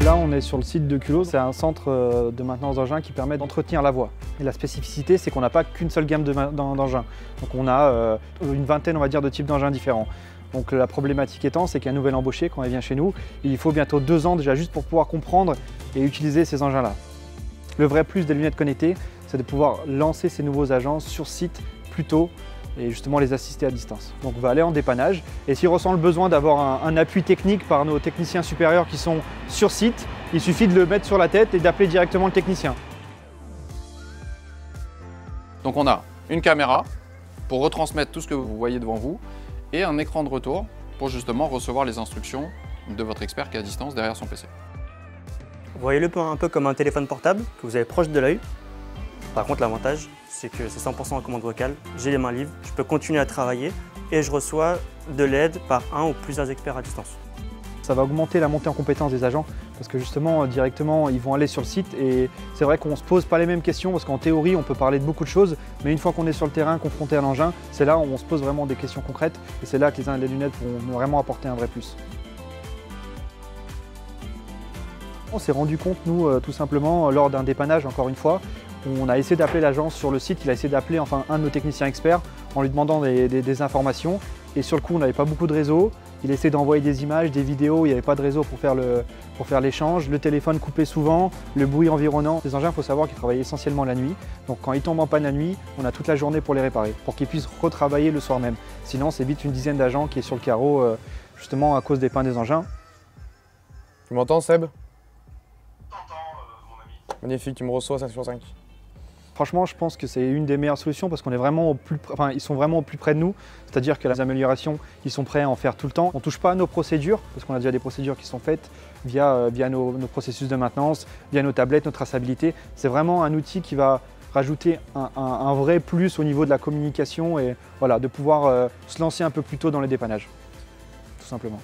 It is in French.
Là, on est sur le site de Culot. C'est un centre de maintenance d'engins qui permet d'entretenir la voie. Et la spécificité, c'est qu'on n'a pas qu'une seule gamme d'engins. Donc on a une vingtaine, on va dire, de types d'engins différents. Donc la problématique étant, c'est qu'un nouvel embauché, quand il vient chez nous, il faut bientôt 2 ans déjà juste pour pouvoir comprendre et utiliser ces engins-là. Le vrai plus des lunettes connectées, c'est de pouvoir lancer ces nouveaux agents sur site plus tôt et justement les assister à distance. Donc on va aller en dépannage et s'il ressent le besoin d'avoir un appui technique par nos techniciens supérieurs qui sont sur site, il suffit de le mettre sur la tête et d'appeler directement le technicien. Donc on a une caméra pour retransmettre tout ce que vous voyez devant vous et un écran de retour pour justement recevoir les instructions de votre expert qui est à distance derrière son PC. Voyez-le un peu comme un téléphone portable que vous avez proche de l'œil. Par contre, l'avantage, c'est que c'est 100% en commande vocale. J'ai les mains libres, je peux continuer à travailler et je reçois de l'aide par un ou plusieurs experts à distance. Ça va augmenter la montée en compétence des agents parce que justement, directement, ils vont aller sur le site et c'est vrai qu'on ne se pose pas les mêmes questions parce qu'en théorie, on peut parler de beaucoup de choses, mais une fois qu'on est sur le terrain, confronté à l'engin, c'est là où on se pose vraiment des questions concrètes et c'est là que les lunettes vont vraiment apporter un vrai plus. On s'est rendu compte, nous, tout simplement, lors d'un dépannage, encore une fois, on a essayé d'appeler l'agence sur le site, il a essayé d'appeler un de nos techniciens experts en lui demandant des informations. Et sur le coup, on n'avait pas beaucoup de réseau. Il essayait d'envoyer des images, des vidéos, il n'y avait pas de réseau pour faire l'échange. Le téléphone coupait souvent, le bruit environnant. Les engins, il faut savoir qu'ils travaillent essentiellement la nuit. Donc quand ils tombent en panne la nuit, on a toute la journée pour les réparer, pour qu'ils puissent retravailler le soir même. Sinon, c'est vite une dizaine d'agents qui est sur le carreau, justement à cause des pannes des engins. Tu m'entends, Seb? Mon ami. Magnifique, tu me reçois 5 sur 5. Franchement, je pense que c'est une des meilleures solutions parce qu'on est vraiment ils sont vraiment au plus près de nous. C'est-à-dire que les améliorations, ils sont prêts à en faire tout le temps. On ne touche pas à nos procédures parce qu'on a déjà des procédures qui sont faites via nos processus de maintenance, via nos tablettes, notre traçabilité. C'est vraiment un outil qui va rajouter un vrai plus au niveau de la communication et voilà, de pouvoir se lancer un peu plus tôt dans les dépannages, tout simplement.